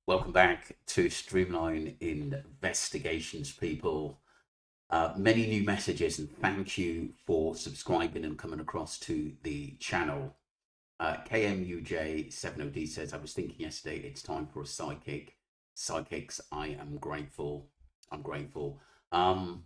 Welcome back to Streamline Investigations, people. Many new messages, and thank you for subscribing and coming across to the channel. KMUJ70D says, I was thinking yesterday, it's time for a sidekick. Sidekicks, I am grateful. I'm grateful. I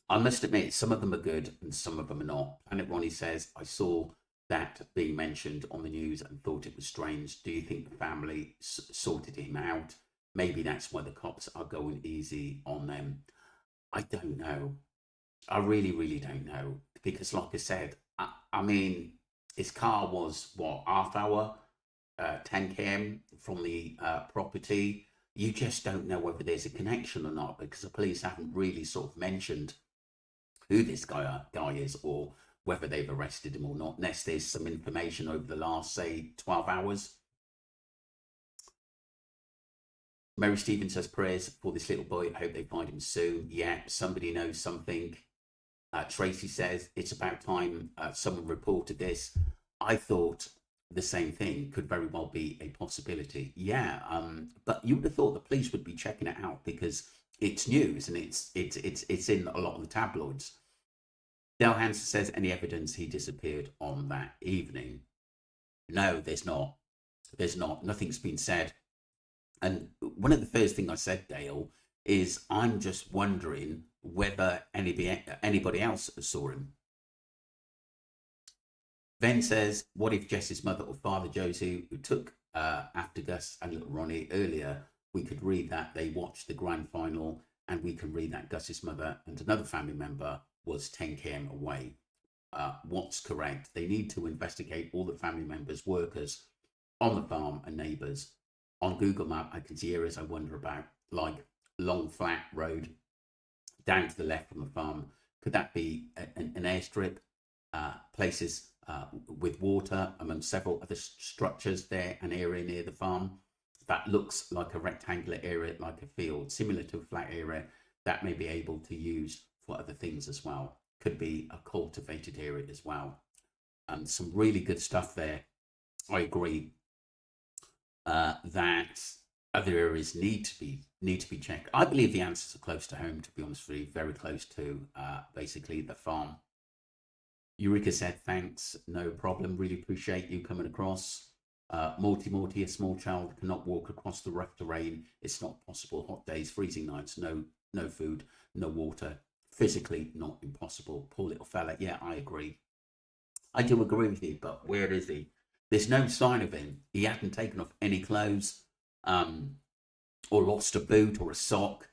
must admit, some of them are good and some of them are not. Planet Ronnie says, I saw that being mentioned on the news and thought it was strange. Do you think the family sorted him out? Maybe that's why the cops are going easy on them. I don't know. I really, really don't know. Because like I said, I mean, his car was, what, half hour, 10 km from the property. You just don't know whether there's a connection or not, because the police haven't really sort of mentioned who this guy is, or whether they've arrested him or not, unless there's some information over the last, say, 12 hours. Mary Stevens says, prayers for this little boy. I hope they find him soon. Yeah, somebody knows something. Tracy says, it's about time someone reported this. I thought the same thing could very well be a possibility. Yeah, but you would have thought the police would be checking it out because it's news and it's in a lot of the tabloids. Dale Hansen says, any evidence he disappeared on that evening? No, there's not. There's not. Nothing's been said. And one of the first things I said, Dale, is I'm just wondering whether anybody else saw him. Ven says, what if Jess's mother or father, Josie, who took after Gus and little Ronnie earlier, we could read that they watched the grand final, and we can read that Gus's mother and another family member was 10 km away. What's correct? They need to investigate all the family members, workers on the farm and neighbours. On Google Map, I can see areas I wonder about, like long flat road down to the left from the farm. Could that be an airstrip? Places with water among several other structures there, an area near the farm that looks like a rectangular area, like a field, similar to a flat area that may be able to use for other things as well. Could be a cultivated area as well. Some really good stuff there. I agree that other areas need to be checked. I believe the answers are close to home, to be honest with you, very close to basically the farm. Eureka said, thanks, no problem. Really appreciate you coming across. Morty, a small child cannot walk across the rough terrain. It's not possible. Hot days, freezing nights, no food, no water. Physically not impossible. Poor little fella. Yeah, I agree. I do agree with you, but where is he? There's no sign of him. He hadn't taken off any clothes, or lost a boot or a sock.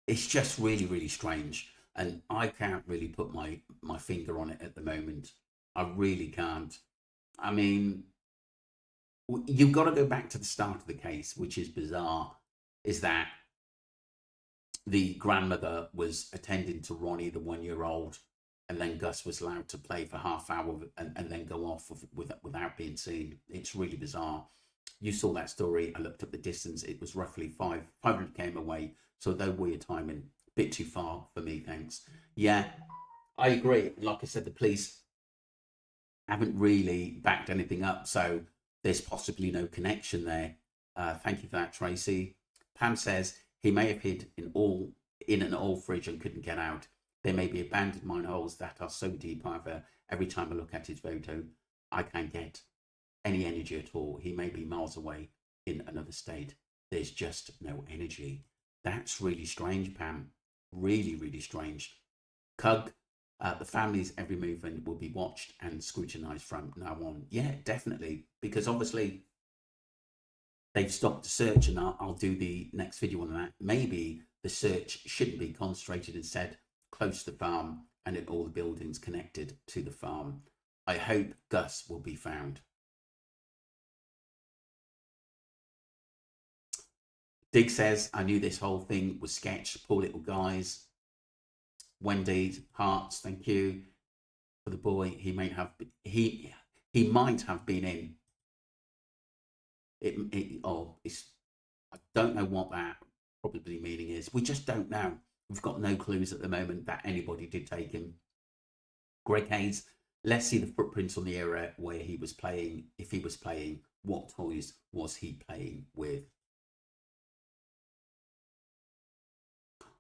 It's just really, really strange. And I can't really put my finger on it at the moment. I really can't. I mean, you've got to go back to the start of the case, which is bizarre, is that the grandmother was attending to Ronnie, the 1-year-old, and then Gus was allowed to play for half hour and then go off without being seen. It's really bizarre. You saw that story. I looked up the distance. It was roughly 500 km away. So though weird timing, a bit too far for me, thanks. Yeah, I agree. Like I said, the police haven't really backed anything up. So there's possibly no connection there. Thank you for that, Tracy. Pam says he may have hid in an old fridge and couldn't get out. There may be abandoned mine holes that are so deep, however, every time I look at his photo, I can't get any energy at all. He may be miles away in another state. There's just no energy. That's really strange, Pam. Really, really strange. Cug, the family's every movement will be watched and scrutinised from now on. Yeah, definitely. Because obviously they've stopped the search, and I'll do the next video on that. Maybe the search shouldn't be concentrated instead close to the farm and in all the buildings connected to the farm. I hope Gus will be found. Dig says, I knew this whole thing was sketched. Poor little guys. Wendy Hearts, thank you for the boy. He might have been in. I don't know what that probably meaning is. We just don't know. We've got no clues at the moment that anybody did take him. Greg Hayes, Let's see the footprints on the area where he was playing. If he was playing, what toys was he playing with?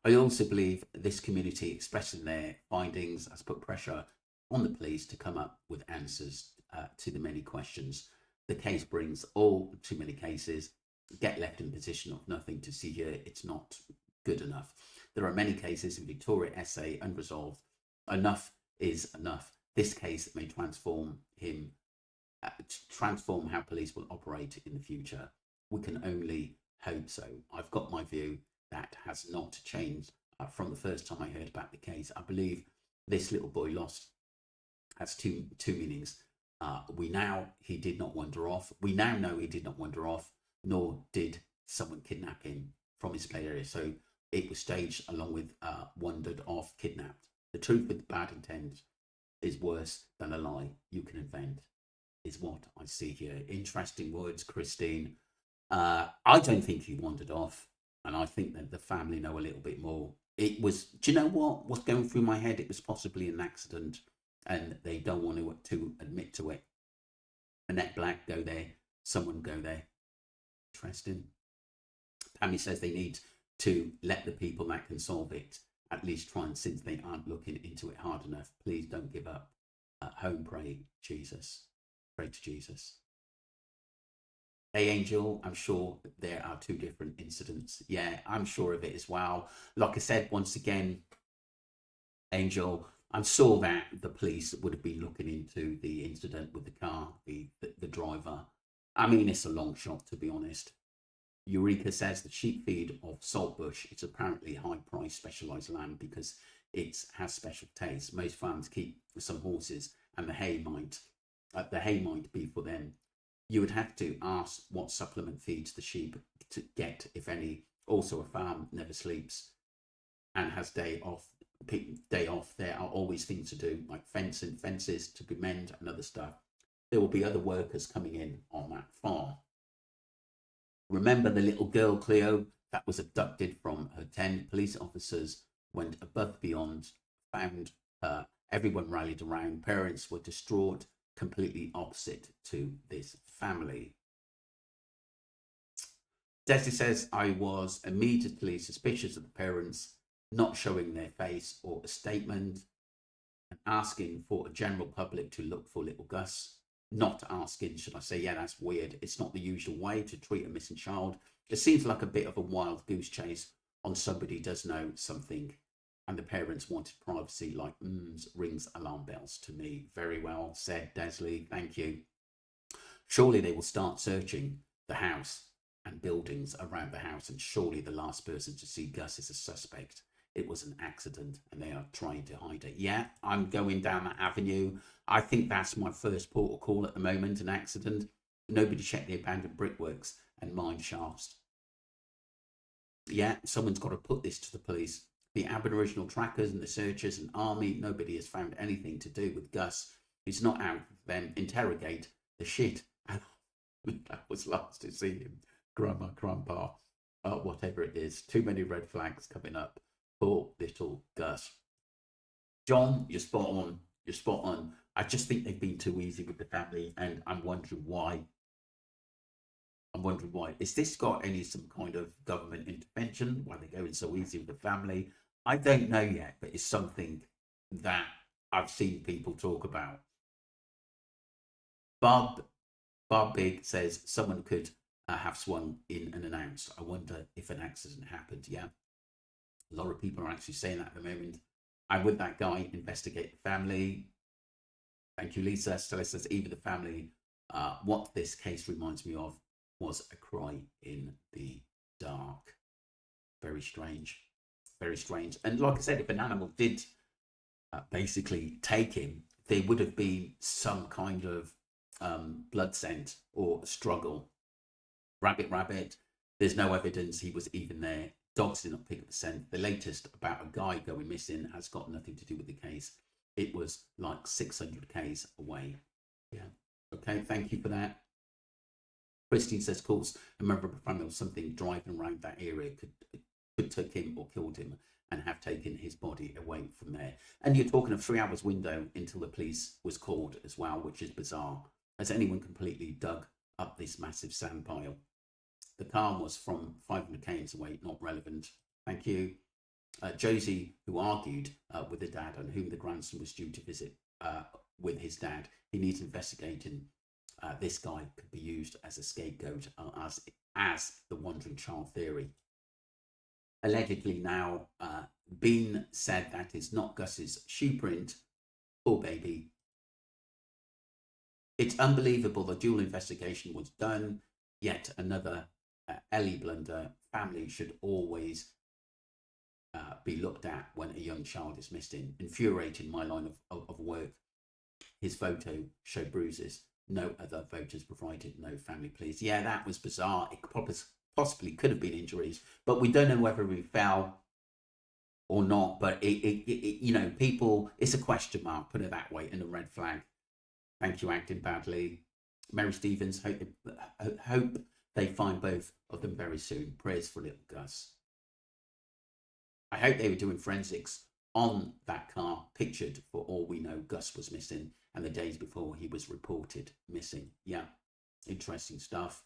I also believe this community expressing their findings has put pressure on the police to come up with answers to the many questions. The case brings all too many cases, get left in a position of nothing to see here. It's not good enough. There are many cases in Victoria SA unresolved. Enough is enough. This case may transform how police will operate in the future. We can only hope so. I've got my view. That has not changed from the first time I heard about the case. I believe this little boy lost has two meanings. We now he did not wander off. We now know he did not wander off, nor did someone kidnap him from his play area. So it was staged along with wandered off, kidnapped. The truth with bad intent is worse than a lie you can invent, is what I see here. Interesting words, Christine. I don't think he wandered off. And I think that the family know a little bit more. It was, do you know what was going through my head? It was possibly an accident and they don't want to admit to it. Annette Black, go there. Someone go there. Interesting. Tammy says they need to let the people that can solve it at least try, and since they aren't looking into it hard enough, please don't give up. Home, pray, Jesus. Pray to Jesus. Hey, Angel, I'm sure there are two different incidents. Yeah, I'm sure of it as well. Like I said, once again, Angel, I'm sure that the police would have been looking into the incident with the car, the driver. I mean, it's a long shot, to be honest. Eureka says the sheep feed of Saltbush is apparently high-priced specialised land because it has special taste. Most farms keep some horses, and the hay might be for them. You would have to ask what supplement feeds the sheep to get, if any. Also, a farm never sleeps and has day off. There are always things to do, like fences to be mended and other stuff. There will be other workers coming in on that farm. Remember the little girl, Cleo, that was abducted from her tent? Police officers went above and beyond, found her. Everyone rallied around. Parents were distraught, completely opposite to this family. Desi says, I was immediately suspicious of the parents not showing their face or a statement and asking for a general public to look for little Gus. Not asking, should I say, yeah, that's weird. It's not the usual way to treat a missing child. It seems like a bit of a wild goose chase on somebody who does know something, and the parents wanted privacy, like rings alarm bells to me. Very well said, Desley. Thank you. Surely they will start searching the house and buildings around the house, and surely the last person to see Gus is a suspect. It was an accident and they are trying to hide it. Yeah, I'm going down that avenue. I think that's my first port of call at the moment, an accident. Nobody checked the abandoned brickworks and mine shafts. Yeah, someone's got to put this to the police. The Aboriginal trackers and the searchers and army, nobody has found anything to do with Gus. It's not out of them. Interrogate the shit. That was last to see him. Grandpa, whatever it is. Too many red flags coming up. Poor little Gus. John, you're spot on. You're spot on. I just think they've been too easy with the family, and I'm wondering why. Is this got some kind of government intervention? Why they're going so easy with the family? I don't know yet, but it's something that I've seen people talk about. Bob Big says someone could have swung in and announced. I wonder if an accident happened. Yeah. A lot of people are actually saying that at the moment. I'm with that guy. Investigate the family. Thank you, Lisa. Stella says, even the family, what this case reminds me of was a cry in the dark. Very strange. Very strange. And like I said, if an animal did basically take him, there would have been some kind of blood scent or struggle. Rabbit. There's no evidence he was even there. Dogs did not pick up the scent. The latest about a guy going missing has got nothing to do with the case. It was like 600 k's away. Yeah. Okay, thank you for that. Christine says, of course, a member of the family or something driving around that area could took him or killed him. and have taken his body away from there. And you're talking of 3 hours window until the police was called as well, which is bizarre. Has anyone completely dug up this massive sand pile? The car was from 500 km away, not relevant. Thank you. Josie, who argued with the dad and whom the grandson was due to visit with his dad, he needs investigating. This guy could be used as a scapegoat as the wandering child theory. Allegedly now, Bean said that is not Gus's shoe print. Poor baby. It's unbelievable the dual investigation was done. Yet another Ellie blunder. Family should always be looked at when a young child is missing. Infuriating my line of work. His photo showed bruises. No other photos provided. No family, please. Yeah, that was bizarre. It possibly could have been injuries, but we don't know whether he fell or not. But you know, people, it's a question mark. Put it that way, and a red flag. Thank you, acting badly. Mary Stevens. Hope they find both of them very soon. Prayers for little Gus. I hope they were doing forensics on that car pictured. For all we know, Gus was missing, and the days before he was reported missing. Yeah, interesting stuff.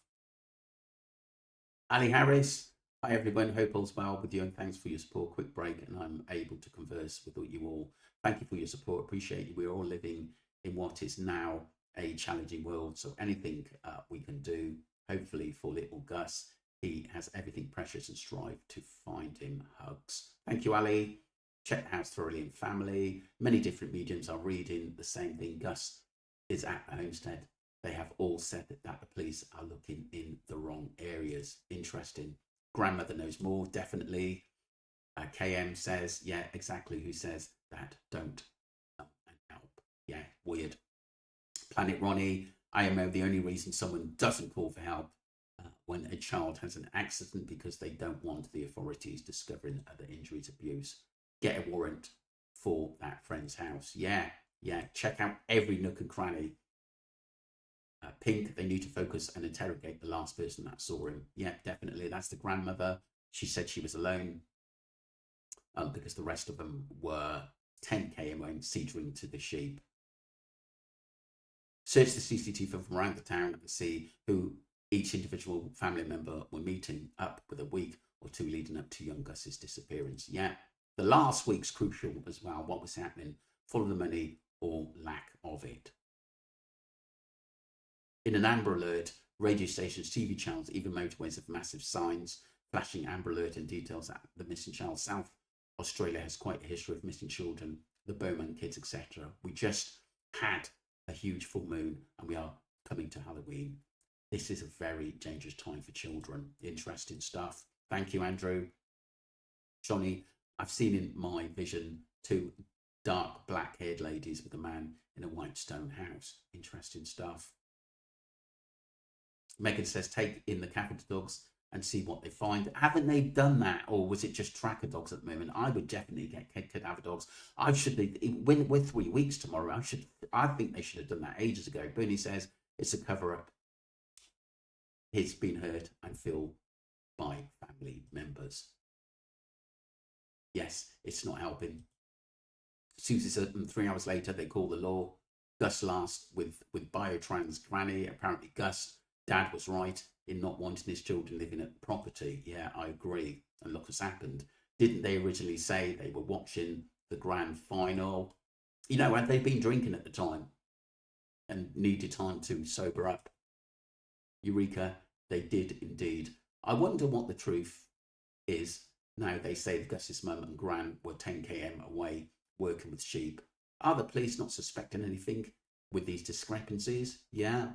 Ali Harris, hi everyone, hope all's well with you and thanks for your support. Quick break and I'm able to converse with you all. Thank you for your support, appreciate you. We're all living in what is now a challenging world, so anything we can do, hopefully for little Gus. He has everything precious and strive to find him. Hugs. Thank you, Ali. Check the house thoroughly in family. Many different mediums are reading the same thing. Gus is at the homestead. They have all said that the police are looking in the wrong areas. Interesting. Grandmother knows more, definitely. KM says, yeah, exactly. Who says that? Don't help. Yeah, weird. Planet Ronnie, IMO, the only reason someone doesn't call for help when a child has an accident because they don't want the authorities discovering other injuries, abuse. Get a warrant for that friend's house. Yeah. Check out every nook and cranny. Pink, they need to focus and interrogate the last person that saw him. Yeah, definitely. That's the grandmother. She said she was alone because the rest of them were 10k away, cedering to the sheep. Search the CCTV from around the town and see who each individual family member were meeting up with a week or two leading up to young Gus's disappearance. Yeah, the last week's crucial as well. What was happening? Follow the money or lack of it. In an Amber Alert, radio stations, TV channels, even motorways have massive signs flashing Amber Alert and details that the missing child. South Australia has quite a history of missing children, the Bowman kids, etc. We just had a huge full moon and we are coming to Halloween. This is a very dangerous time for children. Interesting stuff. Thank you, Andrew. Johnny, I've seen in my vision 2 dark black-haired ladies with a man in a white stone house. Interesting stuff. Megan says, take in the cadaver dogs and see what they find. Haven't they done that? Or was it just tracker dogs at the moment? I would definitely get cadaver dogs. We're 3 weeks tomorrow. I think they should have done that ages ago. Bernie says, it's a cover-up. He's been hurt and feel by family members. Yes, it's not helping. Susie said 3 hours later, they call the law. Gus last with biotrans granny. Apparently Gus, dad was right in not wanting his children living at the property. Yeah, I agree. And look what's happened. Didn't they originally say they were watching the grand final? You know, had they been drinking at the time and needed time to sober up? Eureka, they did indeed. I wonder what the truth is. Now they say that Gus's mum and gran were 10 km away working with sheep. Are the police not suspecting anything with these discrepancies? Yeah.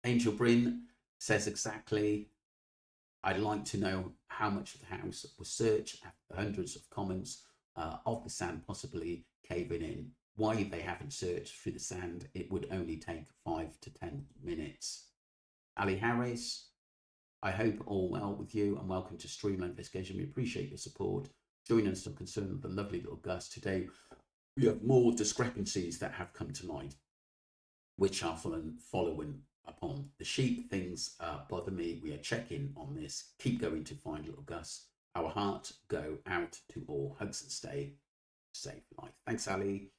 Angel Bryn says exactly. I'd like to know how much of the house was searched after hundreds of comments of the sand possibly caving in. Why they haven't searched through the sand, it would only take 5 to 10 minutes. Ali Harris, I hope all well with you and welcome to Streamline Investigation. We appreciate your support. Join us in concern with the lovely little Gus. Today, we have more discrepancies that have come to light, which are following up on. The sheep things bother me. We are checking on this. Keep going to find little Gus. Our heart go out to all. Hugs and stay safe life. Thanks, Ali.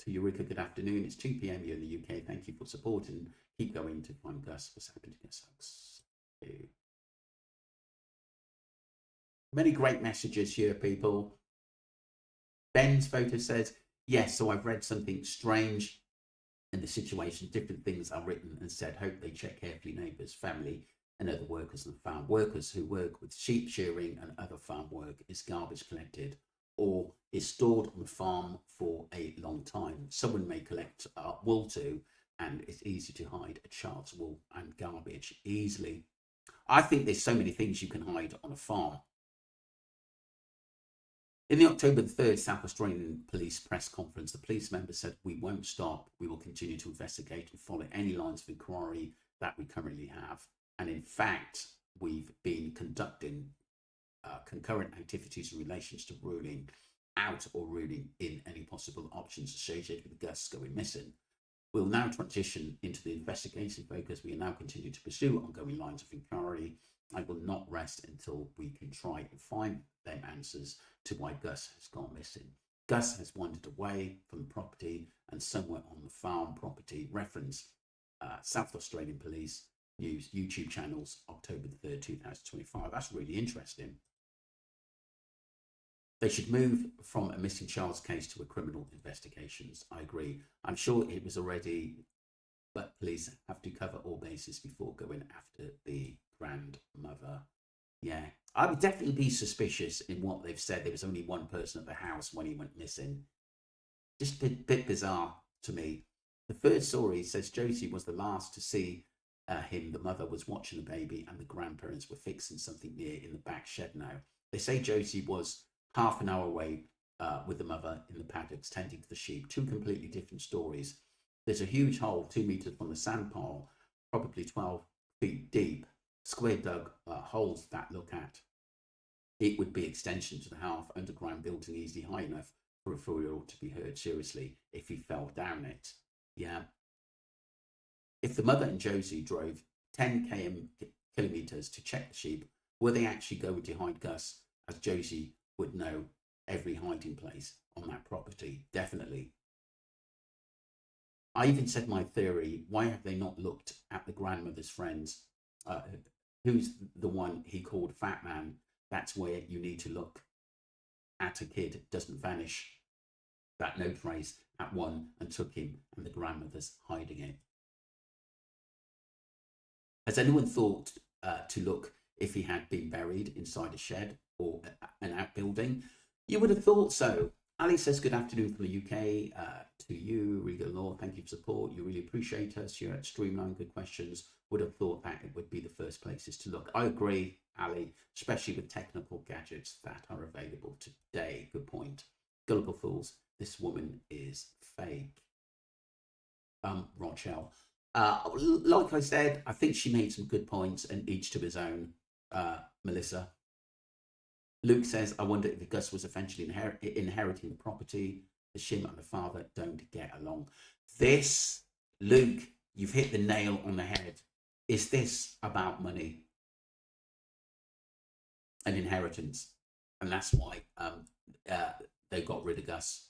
To Eureka, good afternoon. It's 2 p.m. here in the UK. Thank you for supporting. Keep going to find Gus. What's happened to Gus? Hugs. Many great messages here, people. Ben's photo says, yes, so I've read something strange in the situation. Different things are written and said. Hope they check carefully neighbours, family and other workers on the farm. Workers who work with sheep shearing and other farm work. Is garbage collected or is stored on the farm for a long time? Someone may collect wool too, and it's easy to hide a child's wool and garbage easily. I think there's so many things you can hide on a farm. In the October 3rd South Australian Police press conference, the police member said, we won't stop. We will continue to investigate and follow any lines of inquiry that we currently have. And in fact, we've been conducting concurrent activities in relation to ruling out or ruling in any possible options associated with Gus going missing. We'll now transition into the investigation focus. We will now continue to pursue ongoing lines of inquiry. I will not rest until we can try and find them answers to why Gus has gone missing. Gus has wandered away from the property and somewhere on the farm property. Reference South Australian Police News YouTube channels, October 3rd, 2025. That's really interesting. They should move from a missing child's case to a criminal investigations. I agree. I'm sure it was already, but police have to cover all bases before going after the grandmother. Yeah, I would definitely be suspicious in what they've said. There was only one person at the house when he went missing. Just a bit bizarre to me. The third story says Josie was the last to see him. The mother was watching the baby and the grandparents were fixing something near in the back shed now. They say Josie was half an hour away with the mother in the paddocks tending to the sheep. Two completely different stories. There's a huge hole 2 meters from the sand pile, probably 12 feet deep. Square dug holes that look at. It would be extension to the half underground building easily high enough for a 4-year-old to be heard seriously if he fell down it. Yeah. If the mother and Josie drove 10 kilometers to check the sheep, were they actually going to hide Gus, as Josie would know every hiding place on that property? Definitely. I even said my theory, why have they not looked at the grandmother's friends? Who's the one he called Fat Man? That's where you need to look at a kid doesn't vanish. That note phrase at one and took him, and the grandmother's hiding it. Has anyone thought to look if he had been buried inside a shed or an outbuilding? You would have thought so. Ali says, good afternoon from the UK to you, Regal Law. Thank you for support. You really appreciate us here at Streamline. Good questions. Would have thought that it would be the first places to look. I agree, Ali, especially with technical gadgets that are available today. Good point. Gullible fools. This woman is fake. Rochelle. Like I said, I think she made some good points, and each to his own. Melissa. Luke says, I wonder if Gus was eventually inheriting the property. The Shim and the father don't get along. This, Luke, you've hit the nail on the head. Is this about money and inheritance? And that's why they got rid of Gus.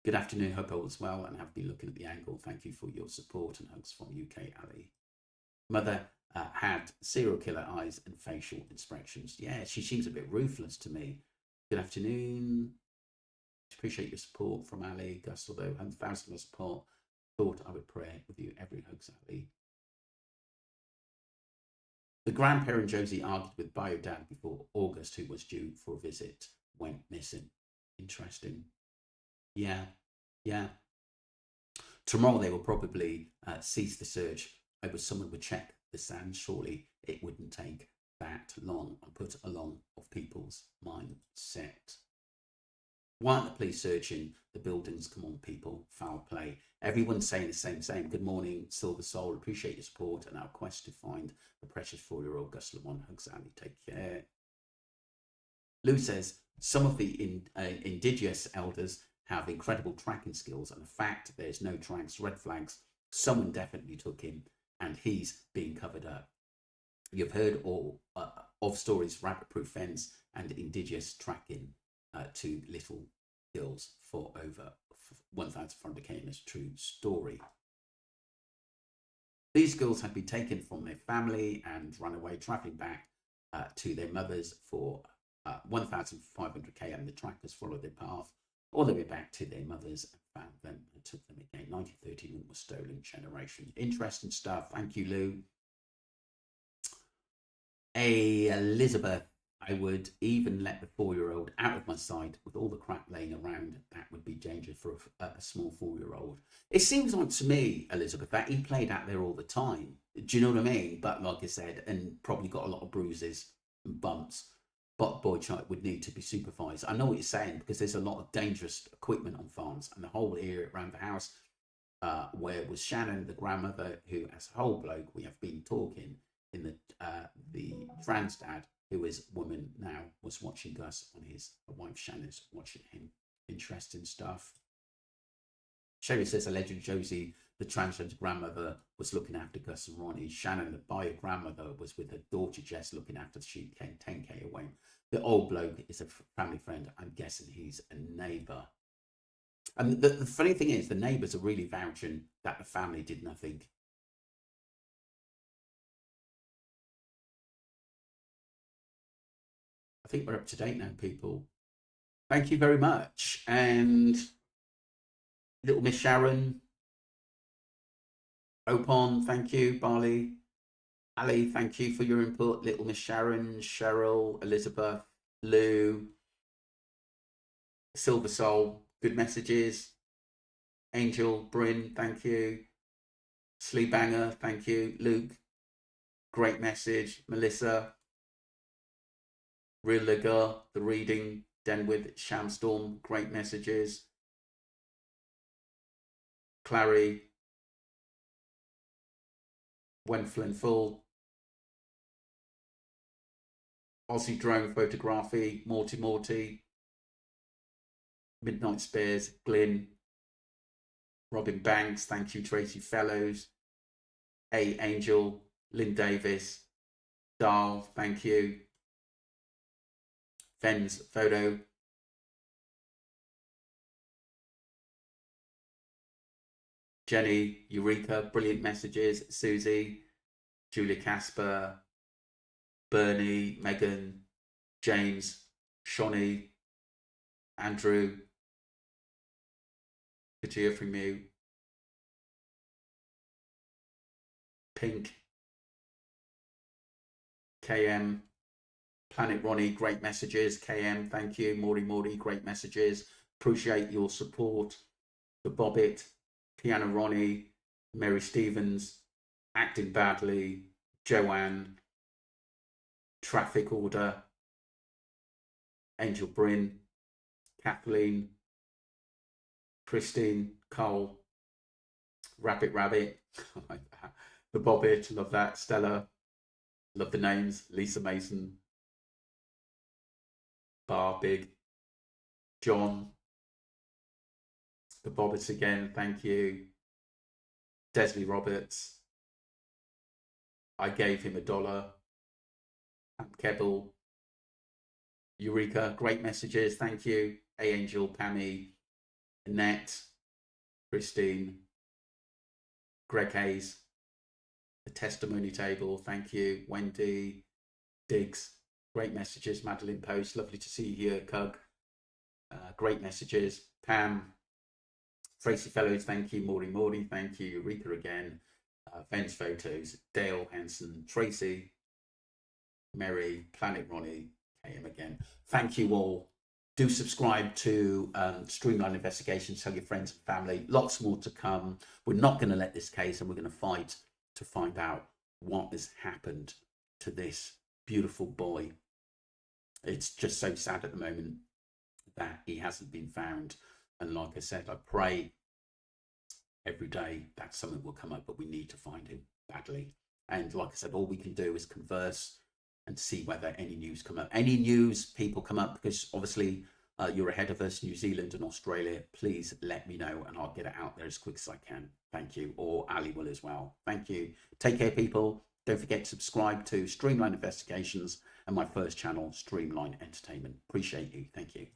Good afternoon, hope all is well and have been looking at the angle. Thank you for your support and hugs from UK Ali. Mother had serial killer eyes and facial expressions. Yeah, she seems a bit ruthless to me. Good afternoon. Appreciate your support from Ali. Gus, although 1,000 support, thought I would pray with you. Every hugs, Ali. The grandparent Josie argued with bio dad before August, who was due for a visit, went missing. Interesting. Yeah. Tomorrow they will probably cease the search. I wish someone would check the sand. Surely it wouldn't take that long and put along of people's mindset. Why aren't the police searching the buildings? Come on, people. Foul play. Everyone's saying the same. Good morning, Silver Soul. Appreciate your support and our quest to find the precious 4-year-old Gus Lamont. Hugs, Ali. Take care. Lou says, some of the indigenous elders have incredible tracking skills, and the fact there's no tracks, red flags, Someone definitely took him, and he's being covered up. You've heard all of stories, rabbit-proof fence and indigenous tracking to little hills for over 1,500 km is a true story. These girls had been taken from their family and run away, travelling back to their mothers for 1,500 km. The trackers followed their path all the way back to their mothers and found them and took them again. 1913 was stolen generation. Interesting stuff. Thank you, Lou. Elizabeth, I would even let the 4-year-old out of my sight with all the crap laying around. That would be danger for a small 4-year-old. It seems like to me, Elizabeth, that he played out there all the time. Do you know what I mean? But like I said, and probably got a lot of bruises and bumps. But boy child would need to be supervised. I know what you're saying, because there's a lot of dangerous equipment on farms, and the whole area around the house where was Shannon, the grandmother, who, as a whole bloke, we have been talking in the trans dad, who is woman now, was watching Gus on his wife Shannon's watching him. Interesting stuff. Sherry says allegedly Josie, the transgender grandmother, was looking after Gus and Ronnie. Shannon, the bio grandmother, was with her daughter Jess looking after the sheep, came 10k away. The old bloke is a family friend. I'm guessing he's a neighbour. And the funny thing is, the neighbours are really vouching that the family did nothing. I think we're up to date now, people. Thank you very much. And little Miss Sharon, Opon, thank you. Barley, Ali, thank you for your input. Little Miss Sharon, Cheryl, Elizabeth, Lou, Silver Soul, good messages. Angel, Bryn, thank you. Sleebanger, thank you. Luke, great message. Melissa, Real Ligar, The Reading, Denwith, Shamstorm, great messages. Clary, Wenflin Full, Aussie Drone Photography, Morty, Midnight Spears, Glyn, Robin Banks, thank you. Tracy Fellows, A Angel, Lynn Davis, Dahl, thank you. Fen's Photo, Jenny, Eureka, brilliant messages. Susie, Julia Casper, Bernie, Megan, James, Shawnee, Andrew, good to hear from you. Pink, KM, Planet Ronnie, great messages. KM, thank you. Maury, great messages. Appreciate your support. The Bobbit, Piano Ronnie, Mary Stevens, Acting Badly, Joanne, Traffic Order, Angel Bryn, Kathleen, Christine, Cole, Rabbit, The Bobbit, love that. Stella, love the names. Lisa Mason, Bar Big, John, The Bobbit again, thank you. Desley Roberts, I gave him $1. Kebble, Eureka, great messages, thank you. A Angel, Pammy, Annette, Christine, Greg Hayes, The Testimony Table, thank you. Wendy, Diggs, great messages. Madeline Post, lovely to see you here. Cug, great messages. Pam, Tracy Fellows, thank you. Maury, thank you. Eureka again. Ben's Photos, Dale Hanson, Tracy, Mary, Planet Ronnie, KM again. Thank you all. Do subscribe to Streamline Investigations. Tell your friends and family. Lots more to come. We're not going to let this case, and we're going to fight to find out what has happened to this beautiful boy. It's just so sad at the moment that he hasn't been found. And like I said, I pray every day that something will come up, but we need to find him badly. And like I said, all we can do is converse and see whether any news come up. Any news people come up, because obviously you're ahead of us, New Zealand and Australia, please let me know and I'll get it out there as quick as I can. Thank you. Or Ali will as well. Thank you. Take care, people. Don't forget to subscribe to Streamline Investigations and my first channel, Streamline Entertainment. Appreciate you. Thank you.